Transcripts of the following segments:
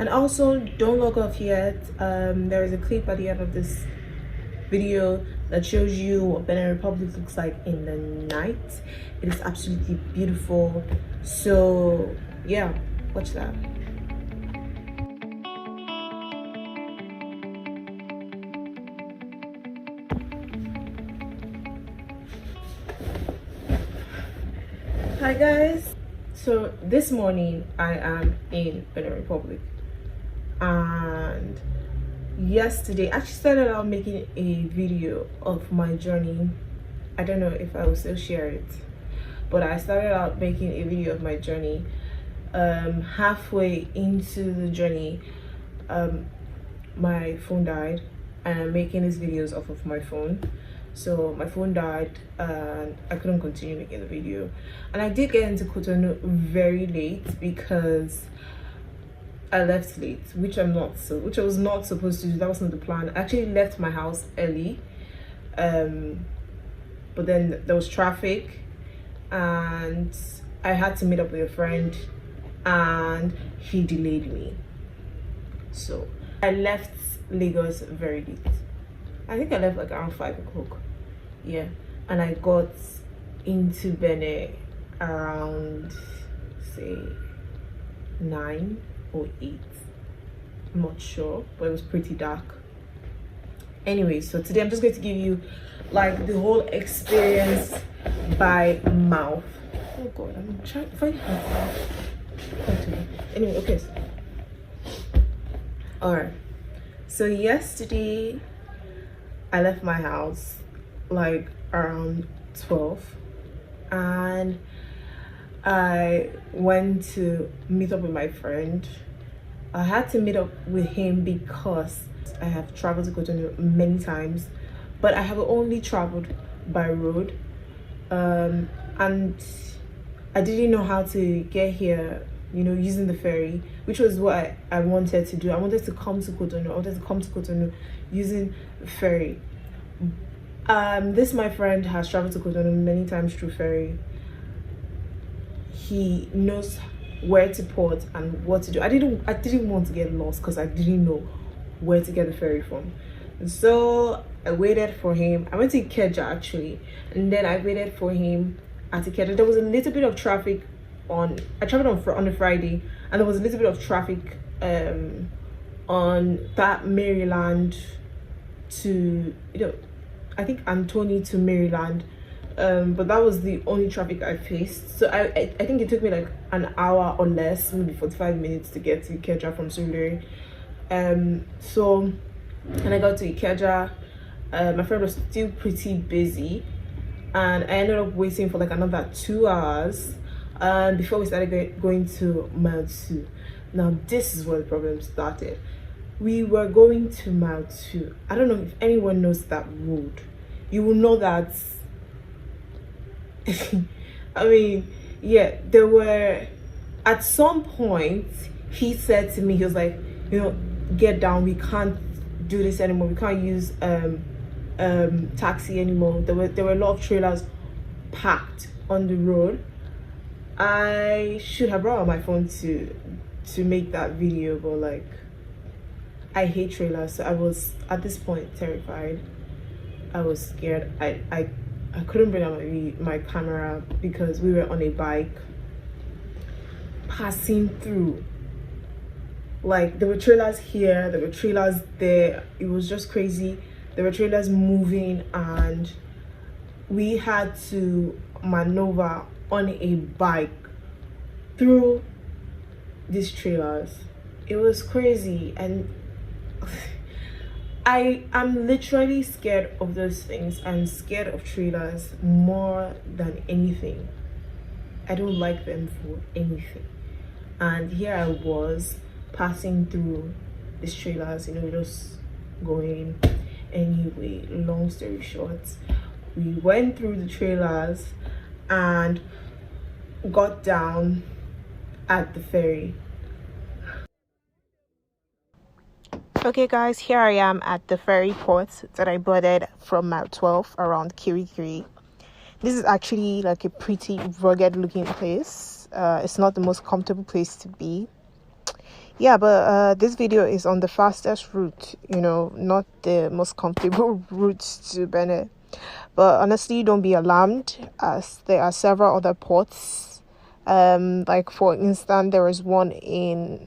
And also, don't log off yet. There is a clip at the end of this video that shows you what Benin Republic looks like in the night. It is absolutely beautiful. So yeah, watch that. Hi guys. So this morning I am in Benin Republic, and yesterday I actually started out making a video of my journey. I don't know if I will still share it, but I started out making a video of my journey. Halfway into the journey, my phone died, and I'm making these videos off of my phone. So my phone died and I couldn't continue making the video, and I did get into Cotonou very late because I left late, which I was not supposed to do. That wasn't the plan. I actually left my house early, but then there was traffic and I had to meet up with a friend and he delayed me. So I left Lagos very late. I think I left like around 5 o'clock. Yeah. And I got into Benin around, say, 9 or 8. I'm not sure, but it was pretty dark. Anyway, so today I'm just going to give you like the whole experience by mouth. Oh god, I'm trying to find it. Anyway, okay. Alright. So yesterday I left my house like around 12 and I went to meet up with my friend. I had to meet up with him because I have traveled to Cotonou many times, but I have only traveled by road, and I didn't know how to get here, you know, using the ferry, which was what I wanted to do. I wanted to come to Cotonou using the ferry. This my friend has traveled to Cotonou many times through ferry. He knows where to port and what to do. I didn't want to get lost because I didn't know where to get the ferry from. And so I waited for him. I went to Ikeja actually, and then I waited for him at Ikeja. There was a little bit of traffic I traveled on the Friday, and there was a little bit of traffic on that Maryland to, you know, I think Anthony to Maryland, but that was the only traffic I faced. So I think it took me like an hour or less, maybe 45 minutes to get to Ikeja from Surulere. So and I got to Ikeja. My friend was still pretty busy, and I ended up waiting for like another 2 hours before we started going to Mile 2. Now this is where the problem started. We were going to Mile 2. I don't know if anyone knows that road. You will know that I mean, yeah, there were at some point he said to me, he was like, you know, get down, we can't do this anymore, we can't use taxi anymore. There were a lot of trailers packed on the road. I should have brought out my phone to make that video, but like I hate trailers, so I was at this point terrified. I was scared. I couldn't bring out my camera because we were on a bike passing through. Like there were trailers here, there were trailers there. It was just crazy. There were trailers moving, and we had to maneuver on a bike through these trailers. It was crazy, and I'm literally scared of those things. I'm scared of trailers more than anything. I don't like them for anything. And here I was passing through these trailers, you know, just going. Anyway, long story short, we went through the trailers and got down at the ferry. Okay guys, here I am at the ferry port that I boarded from Mile 12 around Kirikiri. This is actually like a pretty rugged looking place. It's not the most comfortable place to be. Yeah, but this video is on the fastest route, not the most comfortable route to Benin. But honestly, don't be alarmed, as there are several other ports. Like for instance, there's one at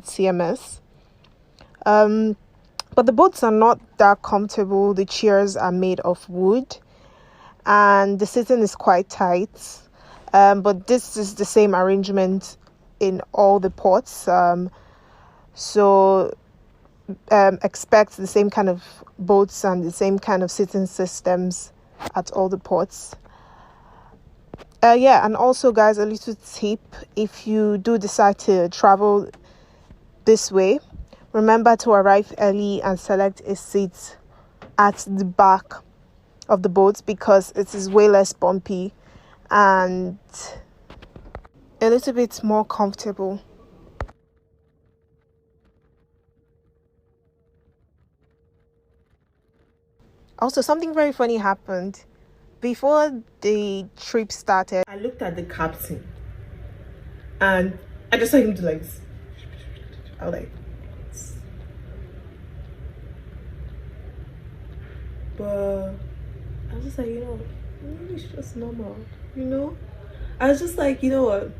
CMS. But the boats are not that comfortable. The chairs are made of wood, and the sitting is quite tight. But this is the same arrangement in all the ports. So expect the same kind of boats and the same kind of sitting systems at all the ports. And also, guys, a little tip: if you do decide to travel this way, remember to arrive early and select a seat at the back of the boat, because it is way less bumpy and a little bit more comfortable. Also, something very funny happened. Before the trip started, I looked at the captain and I just saw him do like this. I was like, but I was just like, maybe it's just normal, I was just like, what,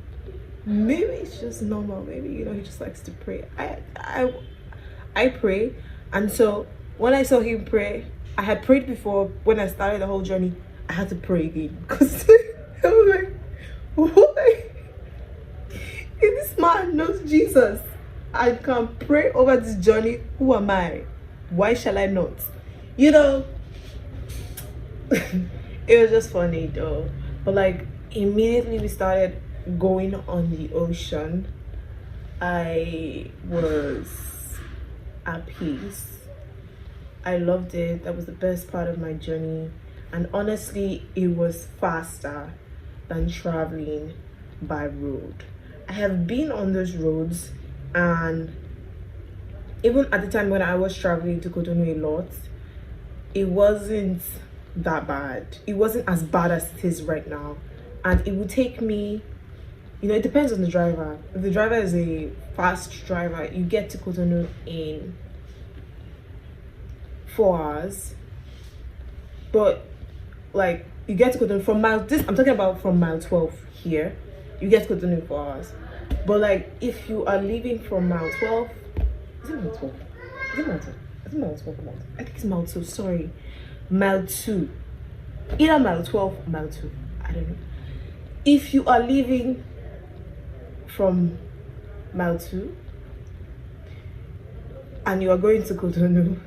maybe it's just normal. Maybe, he just likes to pray. I pray. And so when I saw him pray, I had prayed before. When I started the whole journey, I had to pray again, because I was like, why? If this man knows Jesus, I can pray over this journey. Who am I? Why shall I not? It was just funny though. But like, immediately we started going on the ocean, I was at peace. I loved it. That was the best part of my journey. And honestly, it was faster than traveling by road. I have been on those roads, and even at the time when I was traveling to Cotonou a lot, it wasn't that bad. It wasn't as bad as it is right now. And it would take me, it depends on the driver. If the driver is a fast driver, you get to Cotonou in 4 hours. But like, you get to Cotonou from I'm talking about from mile 12 here, you get to Cotonou in 4 hours. But like, if you are leaving from mile 12, is it mile 12? Is it mile 12? Is it mile 12 or mile 12? I think it's mile 2, sorry. Mile 2. Either mile 12 or mile 2. I don't know. If you are leaving from mile 2 and you are going to Cotonou,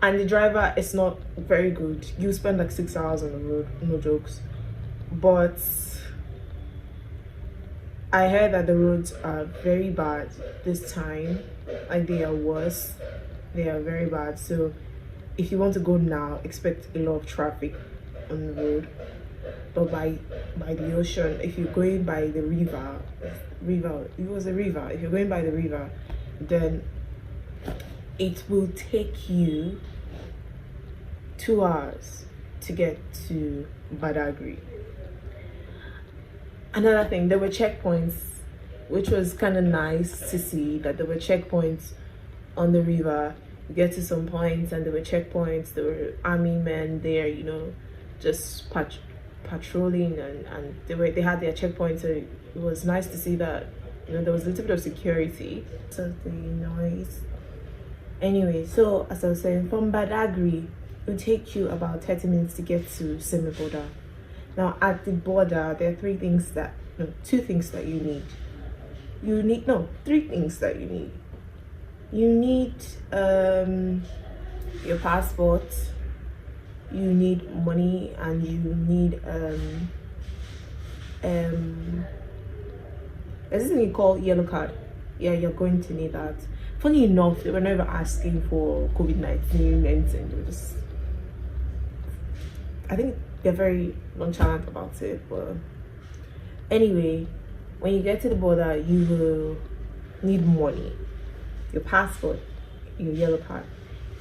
and the driver is not very good, you spend like 6 hours on the road, no jokes. But I heard that the roads are very bad this time. Like, they are worse. They are very bad. So if you want to go now, expect a lot of traffic on the road. But by the ocean, if you're going by the river, it was a river. If you're going by the river, then it will take you 2 hours to get to Badagry. Another thing, there were checkpoints, which was kind of nice to see that there were checkpoints on the river. You get to some points and there were checkpoints. There were army men there, just patrolling, and they had their checkpoints. So it was nice to see that, there was a little bit of security. So the noise. Anyway, so as I was saying, from Badagry, it will take you about 30 minutes to get to semi-border. Now at the border, there are two things that you need. Three things that you need. You need your passport, you need money, and you need there's this thing called yellow card. Yeah, you're going to need that. Funny enough, they were never asking for COVID-19 anything. They were just, I think they're very nonchalant about it. But anyway, when you get to the border, you will need money, your passport, your yellow card.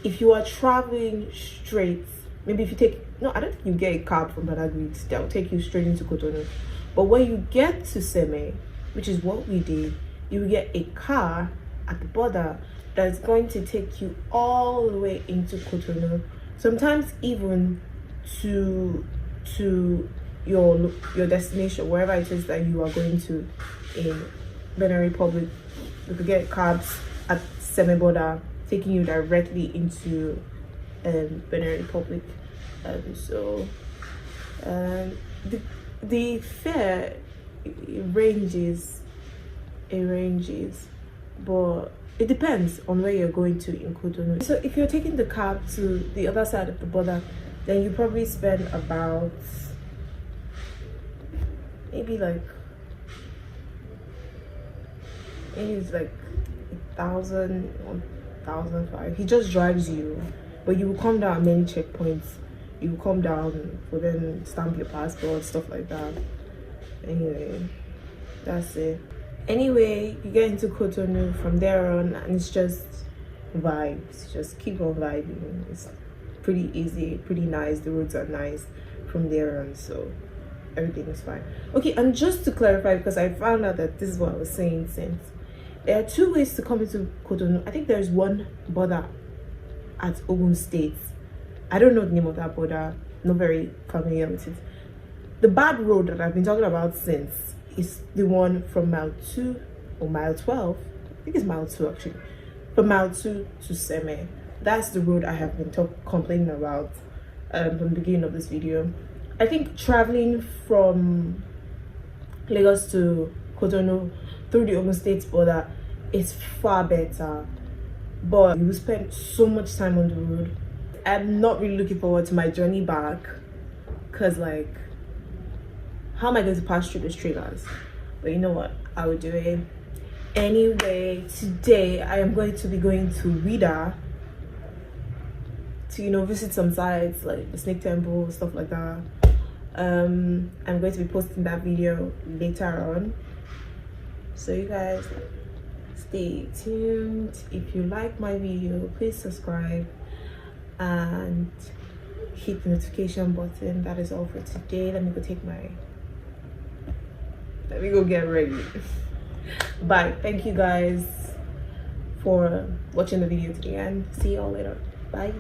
If you are traveling straight, maybe if you take, I don't think you get a cab from Badagry that will take you straight into Cotonou. But when you get to Seme, which is what we did, you will get a car at the border that's going to take you all the way into Cotonou, sometimes even to your destination, wherever it is that you are going to in Benin Republic. You could get cabs at semi border taking you directly into Benin Republic. The fare ranges, but it depends on where you're going to in Cotonou. So if you're taking the cab to the other side of the border, then you probably spend about maybe it's like 1,000, 1,500. He just drives you, but you will come down at many checkpoints. You will come down for them stamp your passport, stuff like that. Anyway, that's it. Anyway, you get into Cotonou from there on, and it's just vibes. Just keep on vibing. It's pretty easy, pretty nice. The roads are nice from there on, so everything is fine. Okay, and just to clarify, because I found out that this is what I was saying since, there are two ways to come into Cotonou. I think there's one border at Ogun State. I don't know the name of that border. Not very familiar with it. The bad road that I've been talking about since is the one from mile 2 or mile 12. I think it's mile 2 actually. From mile 2 to Seme. That's the road I have been complaining about from the beginning of this video. I think traveling from Lagos to Cotonou through the Ogun State border is far better, but you will spend so much time on the road. I'm not really looking forward to my journey back, because like, how am I going to pass through those trailers? But you know what, I will do it anyway. Today I am going to be going to Wida to visit some sites like the Snake Temple, stuff like that. I'm going to be posting that video later on, so you guys stay tuned. If you like my video, please subscribe and hit the notification button. That is all for today. Let me go get ready. Bye. Thank you guys for watching the video to the end. See y'all later. Bye.